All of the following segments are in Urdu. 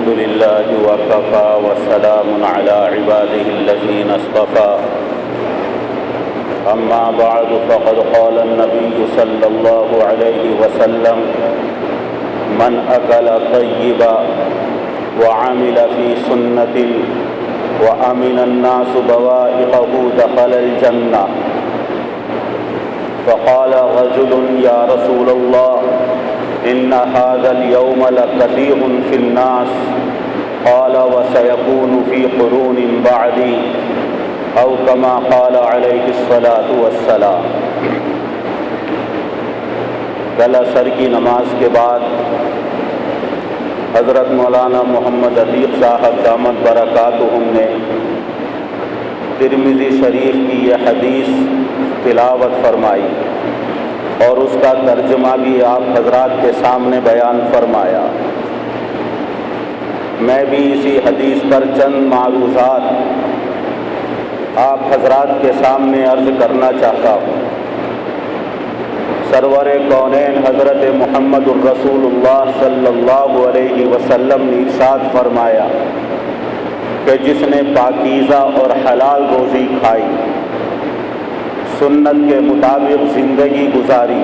الحمد لله وكفى وسلام على عباده الذين اصطفى أما بعد فقد قال النبي صلى الله عليه وسلم من أكل طيبا وعمل في سنة وأمن الناس بوائقه دخل الجنة. فقال رجل يا رسول الله إن هذا اليوم لكثير في الناس. قال وسيكون في قرون بعدي أو كما قال عليه الصلاة والسلام. کل عصر کی نماز کے بعد حضرت مولانا محمد عتیق صاحب دامت برکاتہم نے ترمذی شریف کی یہ حدیث تلاوت فرمائی اور اس کا ترجمہ بھی آپ حضرات کے سامنے بیان فرمایا. میں بھی اسی حدیث پر چند معروضات آپ حضرات کے سامنے عرض کرنا چاہتا ہوں. سرور کونین حضرت محمد الرسول اللہ صلی اللہ علیہ وسلم نے ارشاد فرمایا کہ جس نے پاکیزہ اور حلال روزی کھائی، سنت کے مطابق زندگی گزاری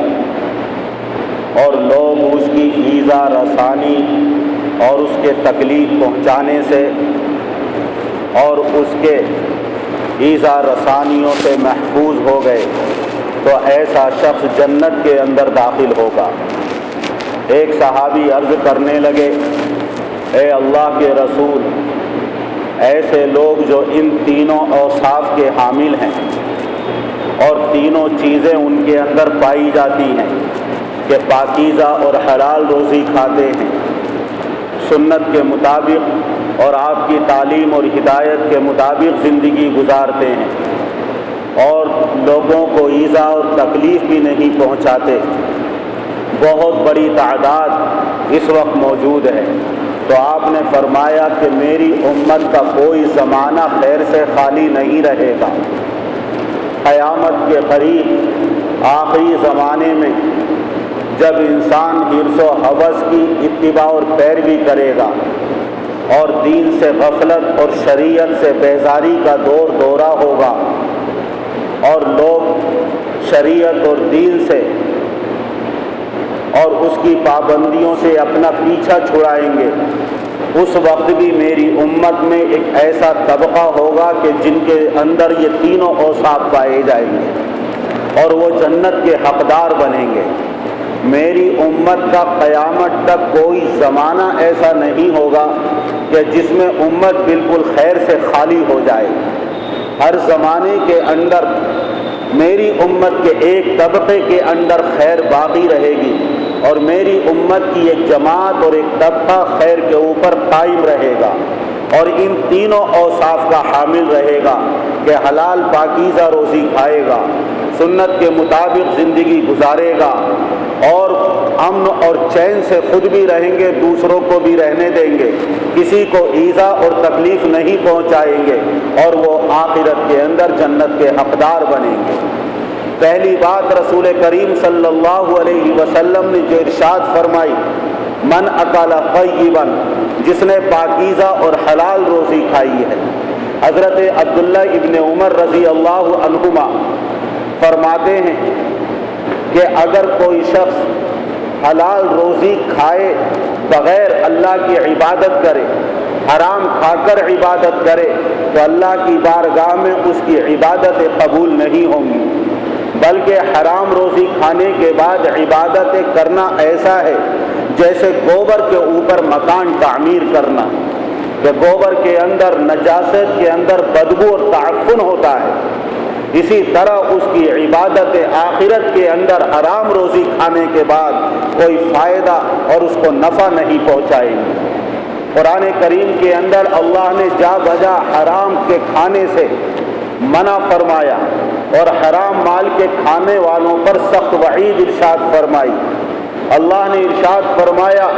اور لوگ اس کی ایذا رسانی اور اس کے تکلیف پہنچانے سے اور اس کے ایذا رسانیوں سے محفوظ ہو گئے تو ایسا شخص جنت کے اندر داخل ہوگا. ایک صحابی عرض کرنے لگے اے اللہ کے رسول، ایسے لوگ جو ان تینوں اوصاف کے حامل ہیں اور تینوں چیزیں ان کے اندر پائی جاتی ہیں کہ پاکیزہ اور حلال روزی کھاتے ہیں، سنت کے مطابق اور آپ کی تعلیم اور ہدایت کے مطابق زندگی گزارتے ہیں اور لوگوں کو ایذا اور تکلیف بھی نہیں پہنچاتے، بہت بڑی تعداد اس وقت موجود ہے. تو آپ نے فرمایا کہ میری امت کا کوئی زمانہ خیر سے خالی نہیں رہے گا. قیامت کے قریب آخری زمانے میں جب انسان حرص و ہوس کی اتباع اور پیروی کرے گا اور دین سے غفلت اور شریعت سے بیزاری کا دورہ ہوگا اور لوگ شریعت اور دین سے اور اس کی پابندیوں سے اپنا پیچھا چھڑائیں گے، اس وقت بھی میری امت میں ایک ایسا طبقہ ہوگا کہ جن کے اندر یہ تینوں اوصاف پائے جائیں گے اور وہ جنت کے حقدار بنیں گے. میری امت کا قیامت تک کوئی زمانہ ایسا نہیں ہوگا کہ جس میں امت بالکل خیر سے خالی ہو جائے. ہر زمانے کے اندر میری امت کے ایک طبقے کے اندر خیر باقی رہے گی اور میری امت کی ایک جماعت اور ایک طبقہ خیر کے اوپر قائم رہے گا اور ان تینوں اوصاف کا حامل رہے گا کہ حلال پاکیزہ روزی کھائے گا، سنت کے مطابق زندگی گزارے گا اور امن اور چین سے خود بھی رہیں گے، دوسروں کو بھی رہنے دیں گے، کسی کو ایذا اور تکلیف نہیں پہنچائیں گے اور وہ آخرت کے اندر جنت کے حقدار بنیں گے. پہلی بات رسول کریم صلی اللہ علیہ وسلم نے جو ارشاد فرمائی من اکل طیبا، جس نے پاکیزہ اور حلال روزی کھائی ہے. حضرت عبداللہ ابن عمر رضی اللہ عنہما فرماتے ہیں کہ اگر کوئی شخص حلال روزی کھائے بغیر اللہ کی عبادت کرے، حرام کھا کر عبادت کرے تو اللہ کی بارگاہ میں اس کی عبادتیں قبول نہیں ہوں گی، بلکہ حرام روزی کھانے کے بعد عبادتیں کرنا ایسا ہے جیسے گوبر کے اوپر مکان تعمیر کرنا، کہ گوبر کے اندر نجاست کے اندر بدبو اور تعفن ہوتا ہے، اسی طرح اس کی عبادت آخرت کے اندر حرام روزی کھانے کے بعد کوئی فائدہ اور اس کو نفع نہیں پہنچائے گی. قرآن کریم کے اندر اللہ نے جا بجا حرام کے کھانے سے منع فرمایا اور حرام مال کے کھانے والوں پر سخت وعید ارشاد فرمائی. اللہ نے ارشاد فرمایا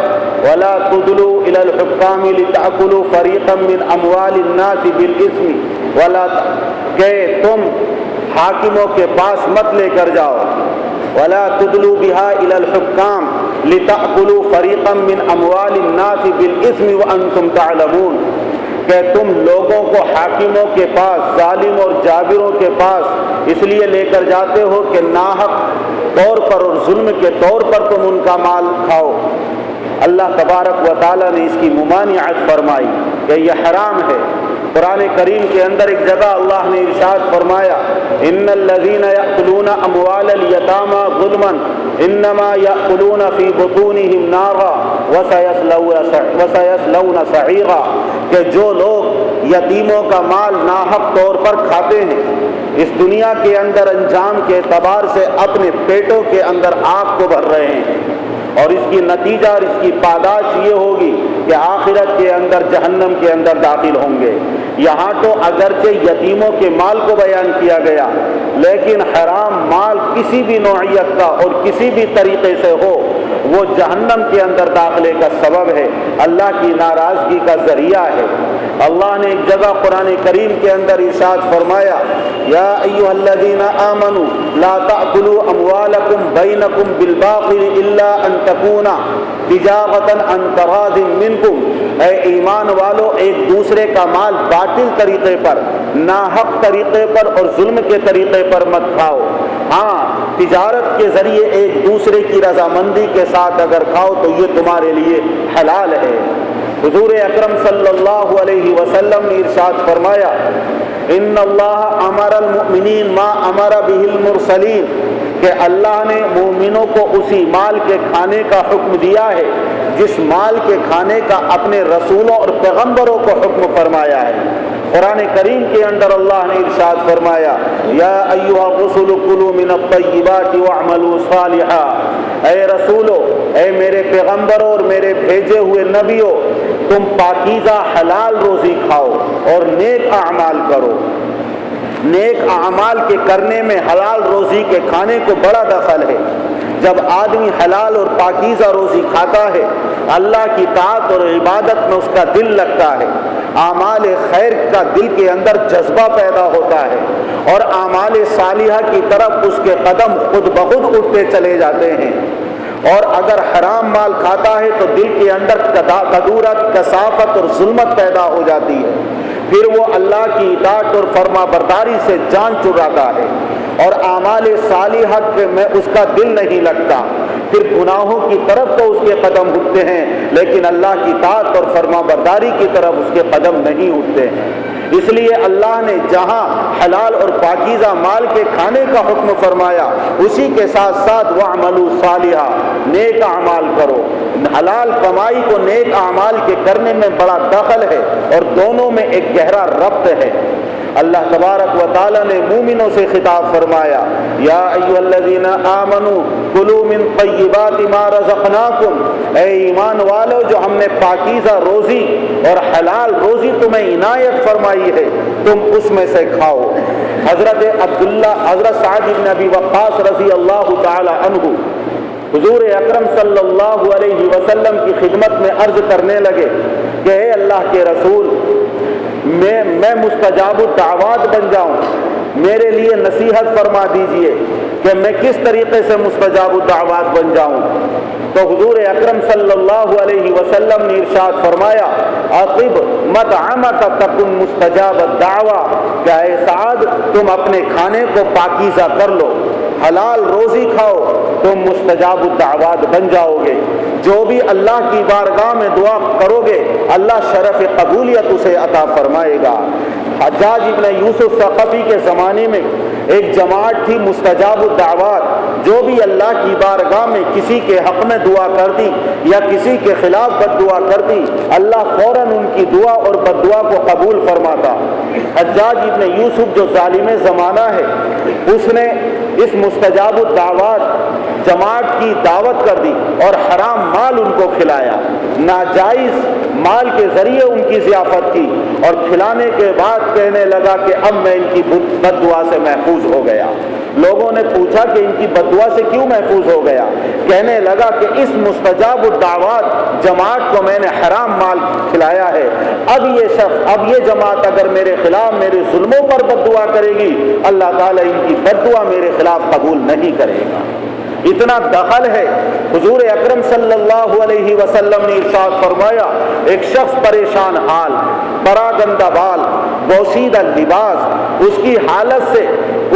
وَلَا تُدْلُوا إِلَى الْحُكَّامِ لِتَأْكُلُوا فَرِيقًا مِّنْ أَمْوَالِ النَّاسِ بِالْإِثْمِ وَلَا کہ تم حاکموں کے پاس مت لے کر جاؤ ولا تدلوا بها الى الحكام لتأكلوا فریقا من اموال الناس بالاثم وانتم تعلمون، کہ تم لوگوں کو حاکموں کے پاس، ظالم اور جابروں کے پاس اس لیے لے کر جاتے ہو کہ ناحق طور پر اور ظلم کے طور پر تم ان کا مال کھاؤ۔ اللہ تبارک و تعالیٰ نے اس کی ممانعت فرمائی کہ یہ حرام ہے۔ قرآن کریم کے اندر ایک جگہ اللہ نے ارشاد فرمایا، ان الذین یأکلون اموال الیتامی ظلما انما یأکلون فی بطونہم نارا وسیصلون سعیرا، کہ جو لوگ یتیموں کا مال ناحق طور پر کھاتے ہیں اس دنیا کے اندر انجام کے اعتبار سے اپنے پیٹوں کے اندر آگ کو بھر رہے ہیں، اور اس کی نتیجہ اور اس کی پاداش یہ ہوگی کہ آخرت کے اندر جہنم کے اندر داخل ہوں گے۔ یہاں تو اگرچہ یتیموں کے مال کو بیان کیا گیا، لیکن حرام مال کسی بھی نوعیت کا اور کسی بھی طریقے سے ہو وہ جہنم کے اندر داخلے کا سبب ہے، اللہ کی ناراضگی کا ذریعہ ہے۔ اللہ نے ایک جگہ قرآن کریم کے اندر ارشاد فرمایا، یا ایھا الذین آمنوا لا تأکلوا اموالکم بینکم بالباطل الا ان تکون تجارۃ عن تراض منکم، اے ایمان والو ایک دوسرے کا مال باطل طریقے پر، ناحق طریقے پر اور ظلم کے طریقے پر مت کھاؤ، ہاں تجارت کے ذریعے ایک دوسرے کی رضامندی کے ساتھ اگر کھاؤ تو یہ تمہارے لیے حلال ہے۔ حضور اکرم صلی اللہ علیہ وسلم نے ارشاد فرمایا، ان اللہ امر المؤمنین ما امر بہ المرسلین، کہ اللہ نے مومنوں کو اسی مال کے کھانے کا حکم دیا ہے جس مال کے کھانے کا اپنے رسولوں اور پیغمبروں کو حکم فرمایا ہے۔ قرآن کریم کے اندر اللہ نے ارشاد فرمایا، یا ایھا الرسل کلوا من الطیبات واعملوا صالحا، اے رسولو، اے میرے پیغمبروں اور میرے بھیجے ہوئے نبیوں، تم پاکیزہ حلال روزی کھاؤ اور نیک اعمال کرو۔ نیک اعمال کے کرنے میں حلال روزی کے کھانے کو بڑا دخل ہے۔ جب آدمی حلال اور پاکیزہ روزی کھاتا ہے اللہ کی طاعت اور عبادت میں اس کا دل لگتا ہے، اعمال خیر کا دل کے اندر جذبہ پیدا ہوتا ہے اور اعمال صالحہ کی طرف اس کے قدم خود بخود اٹھتے چلے جاتے ہیں۔ اور اگر حرام مال کھاتا ہے تو دل کے اندر کدورت، کثافت اور ظلمت پیدا ہو جاتی ہے، پھر وہ اللہ کی اطاعت اور فرما برداری سے جان چراتا ہے اور اعمال صالحہ میں اس کا دل نہیں لگتا، پھر گناہوں کی طرف تو اس کے قدم اٹھتے ہیں لیکن اللہ کی اطاعت اور فرما برداری کی طرف اس کے قدم نہیں اٹھتے ہیں۔ اس لیے اللہ نے جہاں حلال اور پاکیزہ مال کے کھانے کا حکم فرمایا، اسی کے ساتھ ساتھ وَاعْمَلُوا صَالِحًا، نیک اعمال کرو۔ حلال کمائی کو نیک اعمال کے کرنے میں بڑا دخل ہے اور دونوں میں ایک گہرا ربط ہے۔ اللہ تبارک و تعالی نے مومنوں سے خطاب فرمایا، یا ایھا الذین آمنوا کلوا من طیبات ما رزقناکم، اے ایمان والو جو ہم نے پاکیزہ روزی اور حلال روزی تمہیں عنایت فرمائی ہے تم اس میں سے کھاؤ۔ حضرت سعد بن ابی وقاص رضی اللہ تعالی عنہ حضور اکرم صلی اللہ علیہ وسلم کی خدمت میں عرض کرنے لگے کہ اے اللہ کے رسول، میں مستجاب الدعوات بن جاؤں، میرے لیے نصیحت فرما دیجئے کہ میں کس طریقے سے مستجاب الدعوات بن جاؤں۔ تو حضور اکرم صلی اللہ علیہ وسلم نے ارشاد فرمایا، اطب مطعمک تکن مستجاب الدعوہ، کہ اے سعد تم اپنے کھانے کو پاکیزہ کر لو، حلال روزی کھاؤ، تم مستجاب الدعوات بن جاؤ گے۔ جو بھی اللہ کی بارگاہ میں دعا کرو گے اللہ شرف قبولیت اسے عطا فرمائے گا۔ حجاج ابن یوسف ثقفی کے زمانے میں ایک جماعت تھی مستجاب الدعوات، جو بھی اللہ کی بارگاہ میں کسی کے حق میں دعا کر دی یا کسی کے خلاف بد دعا کر دی اللہ فوراً ان کی دعا اور بد دعا کو قبول فرماتا۔ حجاج ابن یوسف جو ظالم زمانہ ہے، اس نے اس مستجاب الدعوات جماعت کی دعوت کر دی اور حرام مال ان کو کھلایا، ناجائز مال کے ذریعے ان کی ضیافت کی اور کھلانے کے بعد کہنے لگا کہ اب میں ان کی بد دعا سے محفوظ ہو گیا۔ لوگوں نے پوچھا کہ ان کی بد دعا سے کیوں محفوظ ہو گیا؟ کہنے لگا کہ اس مستجاب الدعوات جماعت کو میں نے حرام مال کھلایا ہے، اب یہ جماعت اگر میرے خلاف میرے ظلموں پر بد دعا کرے گی اللہ تعالیٰ ان کی بد دعا میرے خلاف قبول نہیں کرے گا۔ اتنا دخل ہے۔ حضور اکرم صلی اللہ علیہ وسلم نے ارشاد فرمایا، ایک شخص پریشان حال، پراگندہ بال، بوسیدہ لباس، اس کی حالت سے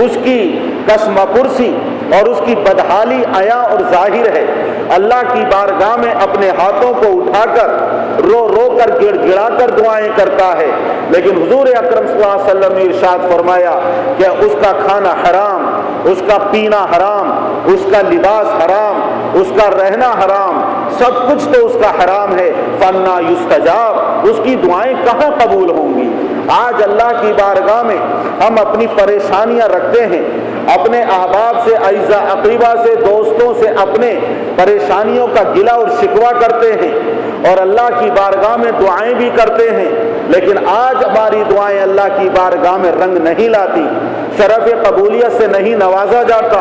اس کی کسمہ پرسی اور اس کی بدحالی عیاں اور ظاہر ہے، اللہ کی بارگاہ میں اپنے ہاتھوں کو اٹھا کر رو رو کر گڑ گڑا کر دعائیں کرتا ہے، لیکن حضور اکرم صلی اللہ علیہ وسلم نے ارشاد فرمایا کہ اس کا کھانا حرام، اس کا پینا حرام، اس کا لباس حرام، اس کا رہنا حرام، سب کچھ تو اس کا حرام ہے، فَأَنَّىٰ يُسْتَجَابُ، اس کی دعائیں کہاں قبول ہوں گی؟ آج اللہ کی بارگاہ میں ہم اپنی پریشانیاں رکھتے ہیں، اپنے احباب سے، اعزاء اقربا سے، دوستوں سے اپنے پریشانیوں کا گلہ اور شکوہ کرتے ہیں اور اللہ کی بارگاہ میں دعائیں بھی کرتے ہیں، لیکن آج ہماری دعائیں اللہ کی بارگاہ میں رنگ نہیں لاتی، شرف قبولیت سے نہیں نوازا جاتا۔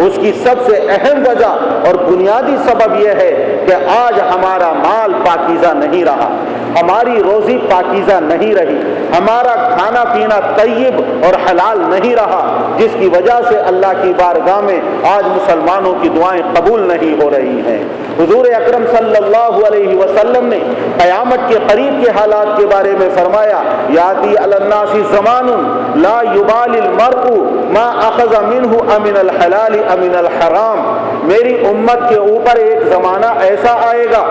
اس کی سب سے اہم وجہ اور بنیادی سبب یہ ہے کہ آج ہمارا مال پاکیزہ نہیں رہا، ہماری روزی پاکیزہ نہیں رہی، ہمارا کھانا پینا طیب اور حلال نہیں رہا، جس کی وجہ سے اللہ کی بارگاہ میں آج مسلمانوں کی دعائیں قبول نہیں ہو رہی ہیں۔ حضور اکرم صلی اللہ علیہ وسلم نے قیامت کے قریب کے حالات کے بارے میں فرمایا، یاتی علی الناس زمان لا یبالی المرء ما اخذ منہ امن الحلال امن الحرام، میری امت کے اوپر ایک زمانہ ایسا آئے گا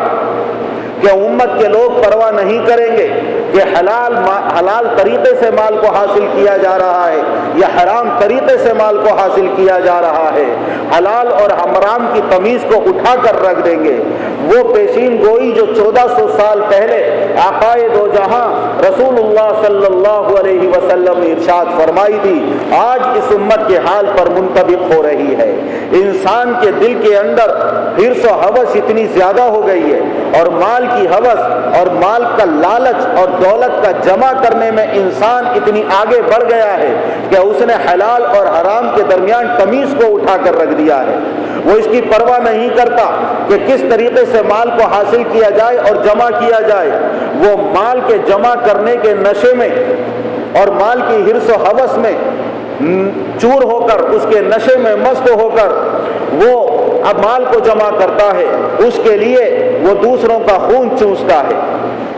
کہ امت کے لوگ پرواہ نہیں کریں گے کہ حلال طریقے سے مال کو حاصل کیا جا رہا ہے یا حرام طریقے سے مال کو حاصل کیا جا رہا ہے، حلال اور حرام کی تمیز کو اٹھا کر رکھ دیں گے۔ وہ پیشین گوئی جو 1400 سال پہلے آقائے دو جہاں رسول اللہ صلی اللہ علیہ وسلم نے ارشاد فرمائی تھی، آج اس امت کے حال پر منطبق ہو رہی ہے۔ انسان کے دل کے اندر حرص و ہوس اتنی زیادہ ہو گئی ہے اور مال کی ہوس اور مال کا لالچ اور دولت کا جمع کرنے میں انسان اتنی آگے بڑھ گیا ہے کہ اس نے حلال اور حرام کے درمیان تمیز کو اٹھا کر رکھ دیا ہے۔ وہ اس کی پرواہ نہیں کرتا کہ کس طریقے سے مال کو حاصل کیا جائے اور جمع کیا جائے، وہ مال کے جمع کرنے کے نشے میں اور مال کی حرص و ہوس میں چور ہو کر، اس کے نشے میں مست ہو کر وہ اب مال کو جمع کرتا ہے، اس کے لیے وہ دوسروں کا خون چوستا ہے،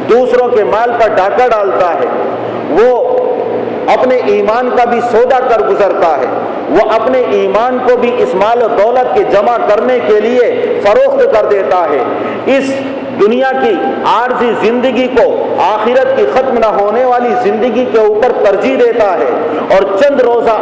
دوسروں کے مال پر ڈاکہ ڈالتا ہے، وہ اپنے ایمان کا بھی سودا کر گزرتا ہے، وہ اپنے ایمان کو بھی اس مال و دولت کے جمع کرنے کے لیے فروخت کر دیتا ہے، اس دنیا کی عارضی زندگی کو آخرت کی ختم نہ ہونے والی زندگی کے اوپر ترجیح دیتا ہے اور چند روزہ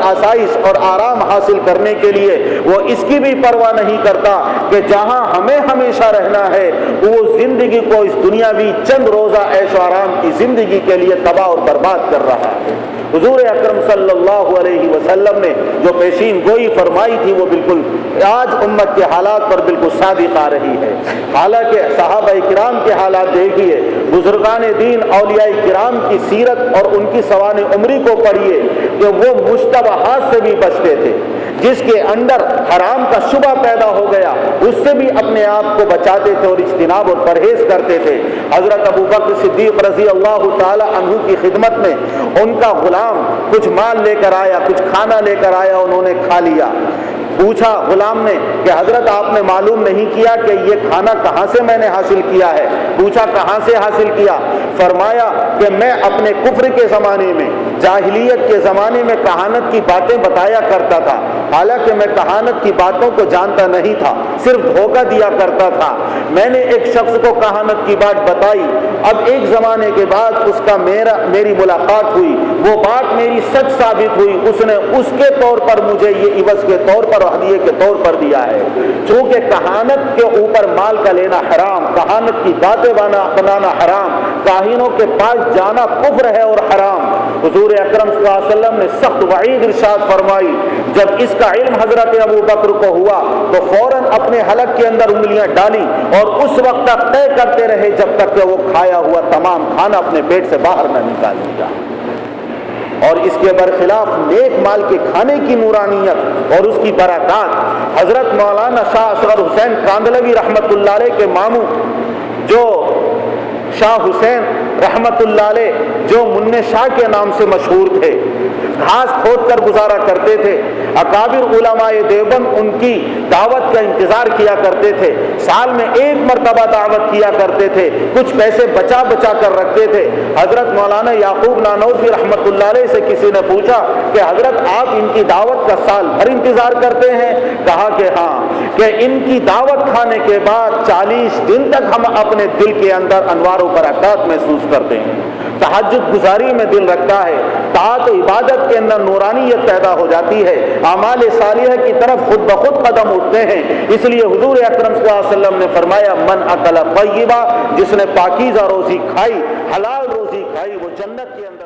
آسائش اور آرام حاصل کرنے کے لیے وہ اس کی بھی پرواہ نہیں کرتا کہ جہاں ہمیں ہمیشہ رہنا ہے وہ زندگی کو اس دنیاوی چند روزہ عیش و آرام کی زندگی کے لیے تباہ اور برباد کر رہا ہے۔ حضور اکرم صلی اللہ علیہ وسلم نے جو پیشین گوئی فرمائی تھی وہ بالکل آج امت کے حالات پر بالکل صادق آ رہی ہے۔ حالانکہ صحابہ کرام کے حالات دیکھیے، بزرگان دین اولیاء کرام کی سیرت اور ان کی سوانح عمری کو پڑھیے کہ وہ مشتبہات سے بھی بچتے تھے، جس کے اندر حرام کا شبہ پیدا ہو گیا اس سے بھی اپنے آپ کو بچاتے تھے اور اجتناب اور پرہیز کرتے تھے۔ حضرت ابوبکر صدیق رضی اللہ تعالی عنہ کی خدمت میں ان کا غلام کچھ مال لے کر آیا، کچھ کھانا لے کر آیا، انہوں نے کھا لیا۔ پوچھا غلام نے کہ حضرت آپ نے معلوم نہیں کیا کہ یہ کھانا کہاں سے میں نے حاصل کیا ہے؟ پوچھا کہاں سے حاصل کیا؟ فرمایا کہ میں اپنے کفر کے زمانے میں، جاہلیت کے زمانے میں کہانت کی باتیں بتایا کرتا تھا، حالانکہ میں کہانت کی باتوں کو جانتا نہیں تھا، صرف دھوکہ دیا کرتا تھا۔ میں نے ایک شخص کو کہانت کی بات بتائی، اب ایک زمانے کے بعد اس کا میری ملاقات ہوئی، وہ بات میری سچ ثابت ہوئی، اس نے اس کے طور پر مجھے یہ عوض کے طور پر ہدیے کے طور پر دیا ہے۔ چونکہ کہانت کے اوپر مال کا لینا حرام، کہانت کی باتیں بنانا حرام، کاہنوں کے پاس جانا کفر ہے اور حرام۔ حضور اکرم صلی اللہ علیہ وسلم نے سخت وعید ارشاد فرمائی۔ جب اس کا علم حضرت ابو بکر کو ہوا تو فوراً اپنے حلق کے اندر انگلیاں ڈالی اور اس وقت تک طے کرتے رہے جب تک کہ وہ کھایا ہوا تمام کھانا اپنے پیٹ سے باہر نہ نکال لیا۔ اور اس کے برخلاف نیک مال کے کھانے کی نورانیت اور اس کی برکات، حضرت مولانا شاہ اصغر حسین کاندھلوی رحمۃ اللہ علیہ کے ماموں جو شاہ حسین رحمۃ اللہ علیہ جو منہ شاہ کے نام سے مشہور تھے، گھاس کھود کر گزارا کرتے تھے۔ اکابر علماء دیوبند ان کی دعوت کا انتظار کیا کرتے تھے، سال میں ایک مرتبہ دعوت کیا کرتے تھے، کچھ پیسے بچا بچا کر رکھتے تھے۔ حضرت مولانا یعقوب نانوتوی رحمۃ اللہ علیہ سے کسی نے پوچھا کہ حضرت آپ ان کی دعوت کا سال بھر انتظار کرتے ہیں؟ کہا کہ ہاں، کہ ان کی دعوت کھانے کے بعد 40 دن تک ہم اپنے دل کے اندر انوار و برکات محسوس کرتے ہیں، تہجد گزاری میں دل رکھتا ہے، طاعت و عبادت کے اندر نورانیت پیدا ہو جاتی ہے، اعمال صالحہ کی طرف خود بخود قدم اٹھتے ہیں۔ اس لیے حضور اکرم صلی اللہ علیہ وسلم نے فرمایا من اکل طیبہ، جس نے پاکیزہ روزی کھائی، حلال روزی کھائی، وہ جنت کے اندر